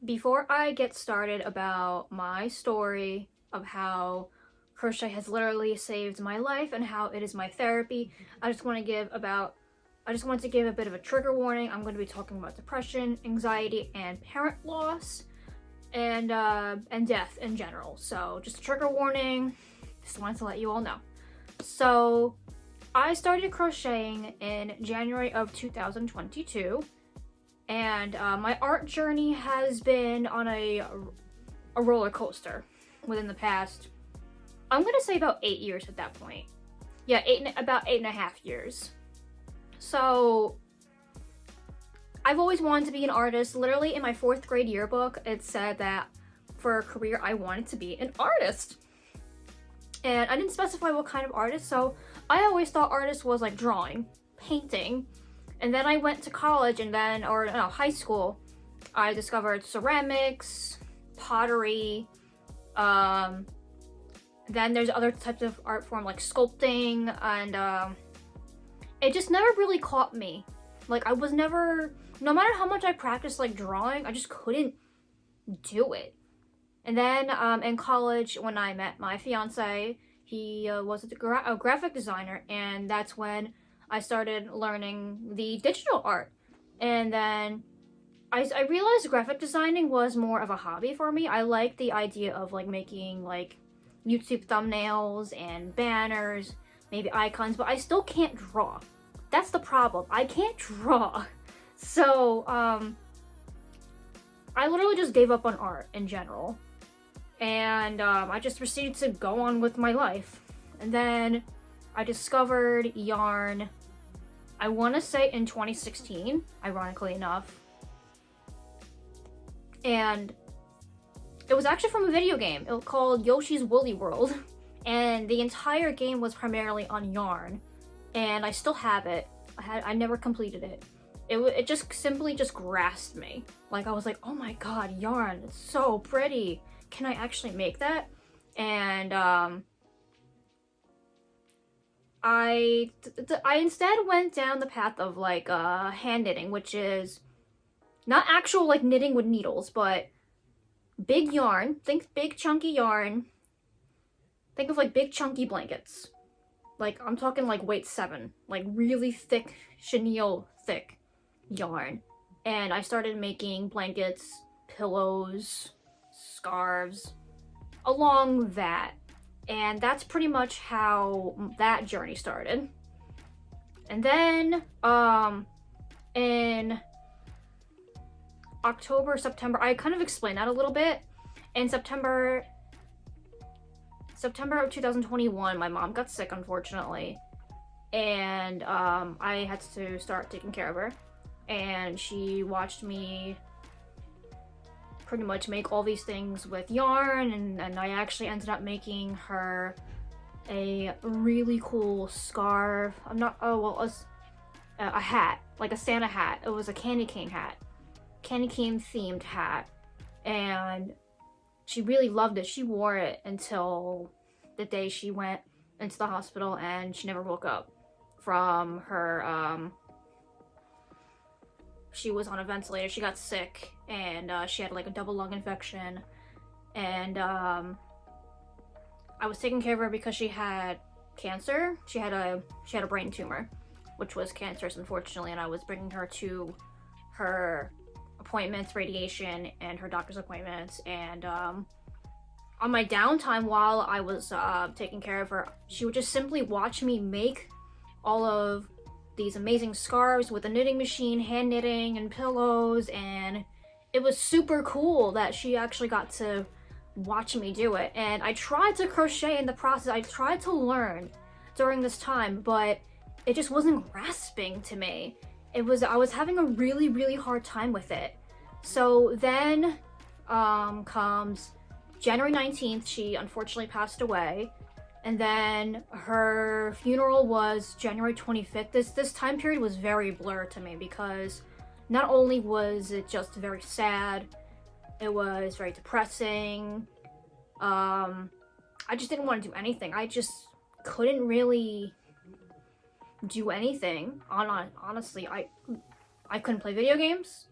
Before I get started about my story of how crochet has literally saved my life and how it is my therapy, I just want to give a bit of a trigger warning. I'm going to be talking about depression, anxiety, and parent loss, and death in general. So just a trigger warning. Just wanted to let you all know. So I started crocheting in January of 2022. And my art journey has been on a roller coaster within the past, I'm gonna say about 8 years at that point. Yeah, about 8.5 years. So I've always wanted to be an artist. Literally in my 4th grade yearbook, it said that for a career I wanted to be an artist. And I didn't specify what kind of artist, so I always thought artist was like drawing, painting. And then I went to college high school. I discovered ceramics, pottery, then there's other types of art form like sculpting, and it just never really caught me. Like I was never, no matter how much I practiced like drawing, I just couldn't do it. And then in college, when I met my fiance, he was a graphic designer, and that's when I started learning the digital art. And then I realized graphic designing was more of a hobby for me. I like the idea of like making like YouTube thumbnails and banners, maybe icons, but I still can't draw. That's the problem. I can't draw. So I literally just gave up on art in general. And I just proceeded to go on with my life. And then I discovered yarn, I want to say in 2016, ironically enough. And it was actually from a video game. It was called Yoshi's Woolly World. And the entire game was primarily on yarn. And I still have it. I never completed it. It just simply just grasped me. Like I was like, oh my god, yarn, it's so pretty. Can I actually make that? And I instead went down the path of like hand knitting, which is not actual like knitting with needles, but big yarn. Think big chunky yarn. Think of like big chunky blankets. Like I'm talking like weight 7, like really thick chenille thick yarn. And I started making blankets, pillows, scarves along that. And that's pretty much how that journey started. And then in October, September, I kind of explained that a little bit. In September of 2021, my mom got sick, unfortunately. And I had to start taking care of her. And she watched me pretty much make all these things with yarn, and I actually ended up making her a really cool scarf. A hat, like a Santa hat. It was a candy cane hat, candy cane themed hat, and she really loved it. She wore it until the day she went into the hospital, and she never woke up from her she was on a ventilator. She got sick, and she had like a double lung infection, and I was taking care of her because she had cancer. She had a brain tumor, which was cancerous, unfortunately, and I was bringing her to her appointments, radiation, and her doctor's appointments. And on my downtime while I was taking care of her, she would just simply watch me make all of these amazing scarves with a knitting machine, hand knitting and pillows, and it was super cool that she actually got to watch me do it. And I tried to crochet in the process. I tried to learn during this time, but it just wasn't grasping to me. I was having a really, really hard time with it. So then comes January 19th, she unfortunately passed away. And then her funeral was January 25th. This time period was very blurred to me because not only was it just very sad, it was very depressing. I just didn't want to do anything. I just couldn't really do anything. Honestly, I couldn't play video games.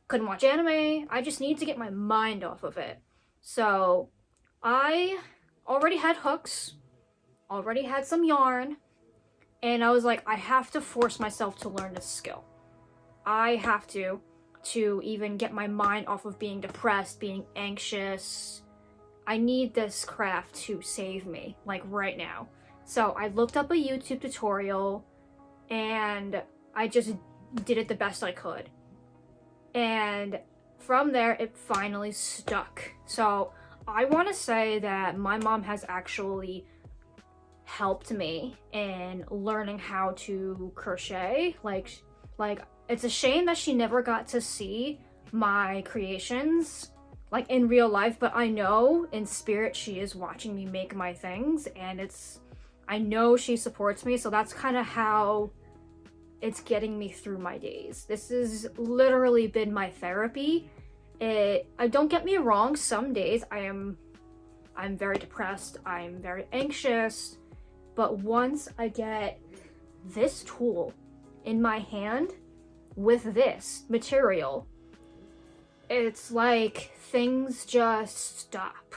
couldn't watch anime. I just needed to get my mind off of it. So I already had hooks, already had some yarn, and I was like, I have to force myself to learn this skill. I have to even get my mind off of being depressed, being anxious. I need this craft to save me, like right now. So I looked up a YouTube tutorial and I just did it the best I could. And from there, it finally stuck. So I want to say that my mom has actually helped me in learning how to crochet. Like it's a shame that she never got to see my creations like in real life, but I know in spirit she is watching me make my things, and I know she supports me, so that's kind of how it's getting me through my days. This has literally been my therapy. Don't get me wrong, some days I'm very depressed, I'm very anxious, but once I get this tool in my hand with this material, it's like things just stop.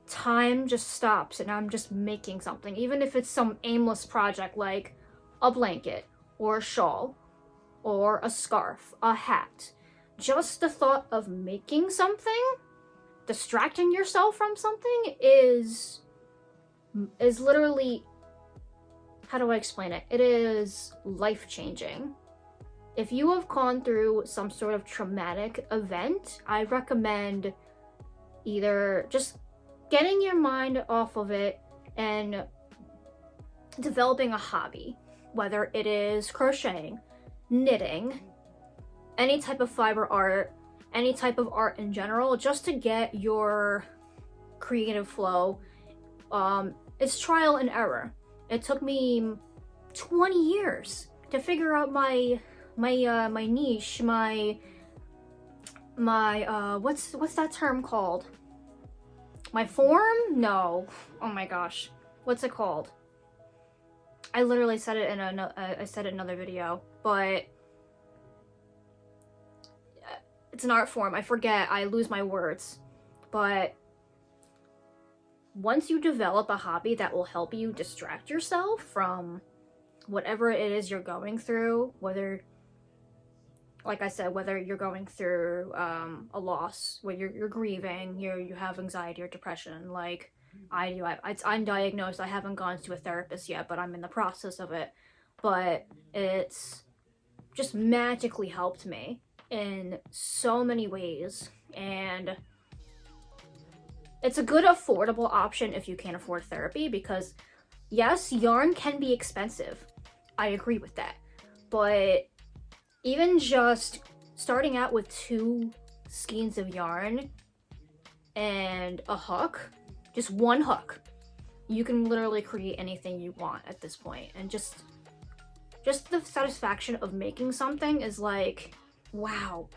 Time just stops and I'm just making something, even if it's some aimless project like a blanket or a shawl or a scarf, a hat. Just the thought of making something, distracting yourself from something is literally, how do I explain it? It is life-changing. If you have gone through some sort of traumatic event, I recommend either just getting your mind off of it and developing a hobby, whether it is crocheting, knitting, any type of fiber art, any type of art in general, just to get your creative flow. It's trial and error. It took me 20 years to figure out my niche, my what's that term called? My form? No. Oh my gosh. What's it called? I literally said it in another video, but it's an art form. I forget. I lose my words. But once you develop a hobby that will help you distract yourself from whatever it is you're going through, whether, like I said, whether you're going through a loss, where you're grieving, you have anxiety or depression, like I do. It's undiagnosed. I haven't gone to a therapist yet, but I'm in the process of it. But it's just magically helped me in so many ways, and it's a good affordable option if you can't afford therapy, because yes, yarn can be expensive. I agree with that. But even just starting out with 2 skeins of yarn and a hook, just one hook, you can literally create anything you want at this point. And just the satisfaction of making something is like, wow,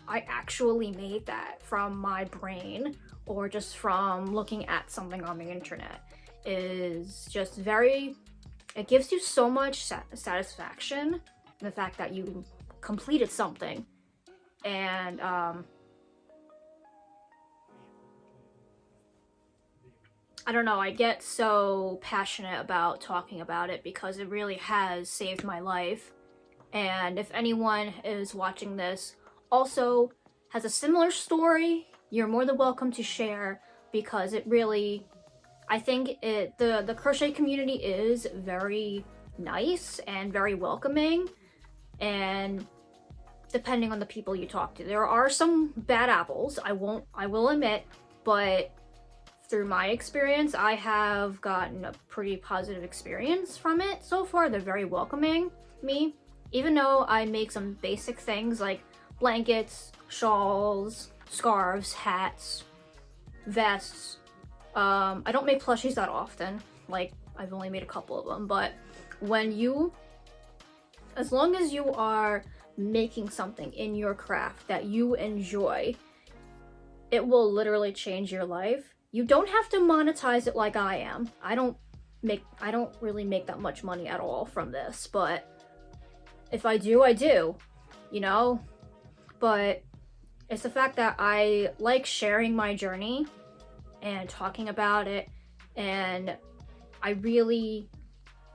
I actually made that from my brain, or just from looking at something on the internet, is just it gives you so much satisfaction, the fact that you completed something. And I don't know, I get so passionate about talking about it because it really has saved my life. And if anyone is watching this also has a similar story, you're more than welcome to share, because it really, I think the crochet community is very nice and very welcoming, and depending on the people you talk to. There are some bad apples, I will admit, but through my experience, I have gotten a pretty positive experience from it so far. They're very welcoming me, even though I make some basic things like blankets, shawls, scarves, hats, vests. I don't make plushies that often, like I've only made a couple of them, but as long as you are making something in your craft that you enjoy, it will literally change your life. You don't have to monetize it like I am. I don't really make that much money at all from this, but if I do, I do, you know? but it's the fact that I like sharing my journey and talking about it, and I really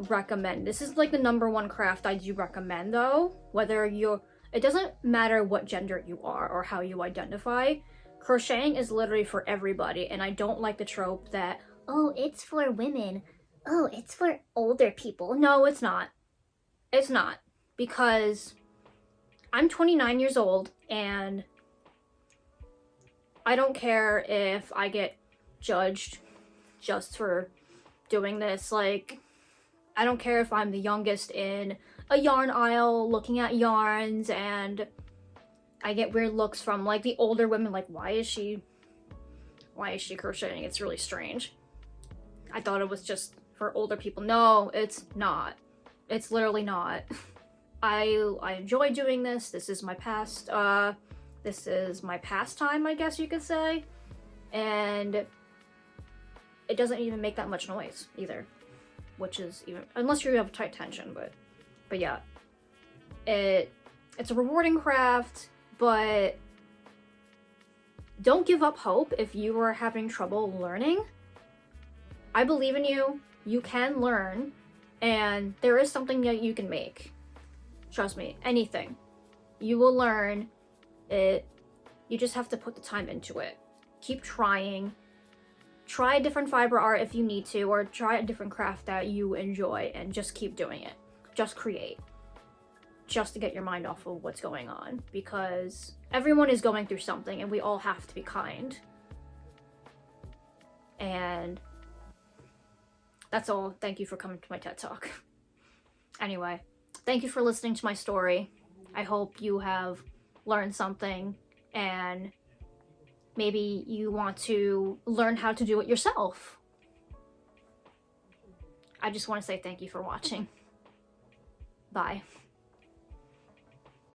recommend. This is like the #1 craft I do recommend though, whether it doesn't matter what gender you are or how you identify. Crocheting is literally for everybody, and I don't like the trope that, oh, it's for women. Oh, it's for older people. No, it's not. It's not. Because I'm 29 years old, and I don't care if I get judged just for doing this. Like, I don't care if I'm the youngest in a yarn aisle looking at yarns and I get weird looks from like the older women, like, why is she crocheting? It's really strange. I thought it was just for older people. No, it's not. It's literally not. I enjoy doing this. This is my pastime, I guess you could say. And it doesn't even make that much noise either, which is even, unless you have tight tension, but yeah. It's a rewarding craft, but don't give up hope if you are having trouble learning. I believe in you. You can learn, and there is something that you can make. Trust me, anything. You will learn it. You just have to put the time into it. Keep trying. Try a different fiber art if you need to, or try a different craft that you enjoy, and just keep doing it. Just create. Just to get your mind off of what's going on, because everyone is going through something and we all have to be kind. And that's all. Thank you for coming to my TED Talk. Anyway, thank you for listening to my story. I hope you have learned something, and maybe you want to learn how to do it yourself. I just want to say thank you for watching. Bye.